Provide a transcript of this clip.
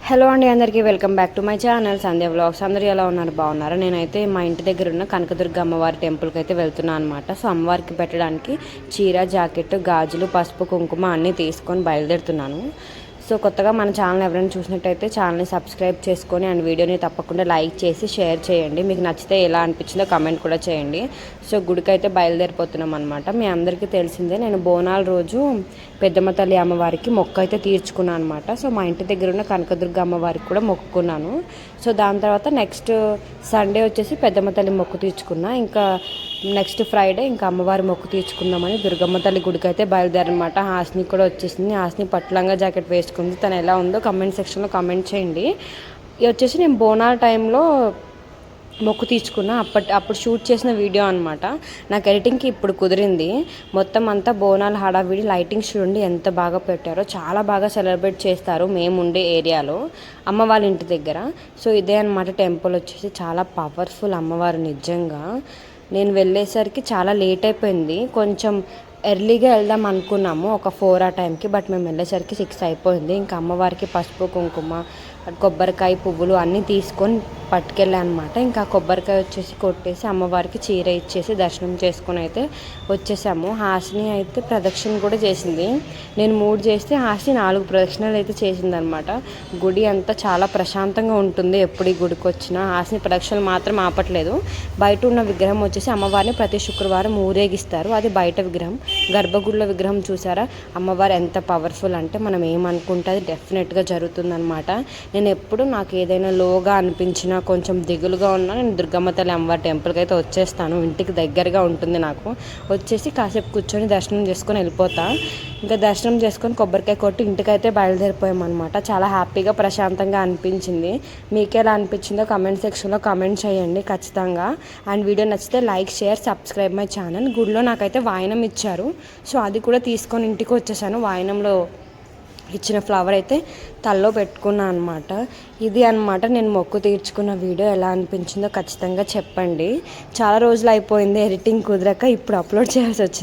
Hello అండి, అందరికీ welcome back to my channel Sandhya vlogs. అందరూ ఎలా ఉన్నారు? బాగున్నారా? నేనైతే మా ఇంటి దగ్గర ఉన్న కనకదుర్గ అమ్మవారి టెంపుల్కి అయితే వెళ్తున్నాను అనమాట. సో అమ్మవారికి పెట్టడానికి చీర, జాకెట్, గాజులు, పసుపు, కుంకుమ అన్నీ తీసుకొని బయలుదేరుతున్నాను. సో కొత్తగా మన ఛానల్ ఎవరైనా చూసినట్టయితే ఛానల్ని సబ్స్క్రైబ్ చేసుకొని అండ్ వీడియోని తప్పకుండా లైక్ చేసి షేర్ చేయండి. మీకు నచ్చితే ఎలా అనిపించిందో కమెంట్ కూడా చేయండి. సో గుడికి అయితే బయలుదేరిపోతున్నాం అనమాట. మీ అందరికీ తెలిసిందే, నేను బోనాల రోజు పెద్దమ్మ తల్లి అమ్మవారికి మొక్కు అయితే తీర్చుకున్నాను అనమాట. సో మా ఇంటి దగ్గర ఉన్న కనకదుర్గ అమ్మవారికి కూడా మొక్కుకున్నాను. సో దాని తర్వాత నెక్స్ట్ సండే వచ్చేసి పెద్దమ్మ తల్లి మొక్కు తీర్చుకున్నా. ఇంకా నెక్స్ట్ ఫ్రైడే ఇంకా అమ్మవారి మొక్కు తీర్చుకుందామని దుర్గమ్మ తల్లి గుడికి అయితే బయలుదేరనమాట. హాస్ని కూడా వచ్చేసింది. హాస్ని పట్టులంగా జాకెట్ వేసుకుంది. తను ఎలా ఉందో కమెంట్ సెక్షన్లో కమెంట్ చేయండి. ఇది వచ్చేసి నేను బోనాల టైంలో మొక్కు తీర్చుకున్నా. అప్పుడు షూట్ చేసిన వీడియో అనమాట. నాకు ఎడిటింగ్కి ఇప్పుడు కుదిరింది. మొత్తం అంతా బోనాల హడావిడి, లైటింగ్స్ చూడండి ఎంత బాగా పెట్టారో. చాలా బాగా సెలబ్రేట్ చేస్తారు మేము ఉండే ఏరియాలో, అమ్మ వాళ్ళ ఇంటి దగ్గర. సో ఇదే అనమాట టెంపుల్ వచ్చేసి. చాలా పవర్ఫుల్ అమ్మవారు నిజంగా. నేను వెళ్ళేసరికి చాలా లేట్ అయిపోయింది. కొంచెం ఎర్లీగా వెళ్దాం అనుకున్నాము ఒక 4 ఆ టైంకి. బట్ మేము వెళ్ళేసరికి 6 అయిపోయింది. ఇంకా అమ్మవారికి పసుపు, కుంకుమ, కొబ్బరికాయ, పువ్వులు అన్నీ తీసుకొని పట్టుకెళ్ళాను అనమాట. ఇంకా కొబ్బరికాయ వచ్చేసి కొట్టేసి అమ్మవారికి చీర ఇచ్చేసి దర్శనం చేసుకొని అయితే వచ్చేసాము. హాసిని అయితే ప్రదక్షిణ కూడా చేసింది. నేను 3 చేస్తే హాసిని 4 ప్రదక్షిణలు అయితే చేసింది అనమాట. గుడి అంతా చాలా ప్రశాంతంగా ఉంటుంది ఎప్పుడు ఈ గుడికి వచ్చినా. హాసిని ప్రదక్షిణలు మాత్రం ఆపట్లేదు. బయట ఉన్న విగ్రహం వచ్చేసి అమ్మవారిని ప్రతి శుక్రవారం ఊరేగిస్తారు. అది బయట విగ్రహం. గర్భగుడిలో విగ్రహం చూసారా? అమ్మవారు ఎంత పవర్ఫుల్ అంటే మనం ఏమనుకుంటే అది డెఫినెట్గా జరుగుతుందనమాట. నేను ఎప్పుడు నాకు ఏదైనా లోగా అనిపించినా, కొంచెం దిగులుగా ఉన్నా, నేను దుర్గమ్మ తల్లి అమ్మవారి టెంపుల్కి అయితే వచ్చేస్తాను. ఇంటికి దగ్గరగా ఉంటుంది నాకు. వచ్చేసి కాసేపు కూర్చొని దర్శనం చేసుకొని వెళ్ళిపోతా. ఇంకా దర్శనం చేసుకొని కొబ్బరికాయ కొట్టి ఇంటికైతే బయలుదేరిపోయామన్నమాట. చాలా హ్యాపీగా, ప్రశాంతంగా అనిపించింది. మీకు ఎలా అనిపించిందో కమెంట్ సెక్షన్లో కమెంట్ చేయండి ఖచ్చితంగా. అండ్ వీడియో నచ్చితే like, share, subscribe my channel. గుడిలో నాకైతే వాయనం ఇచ్చారు. సో అది కూడా తీసుకొని ఇంటికి వచ్చేసాను. వాయనంలో ఇచ్చిన ఫ్లవర్ అయితే తల్లో పెట్టుకున్నాను అనమాట. ఇది అనమాట నేను మొక్కు తీర్చుకున్న వీడియో. ఎలా అనిపించిందో ఖచ్చితంగా చెప్పండి. చాలా రోజులు అయిపోయింది ఎడిటింగ్ కుదరక ఇప్పుడు అప్లోడ్ చేయాల్సి వచ్చింది.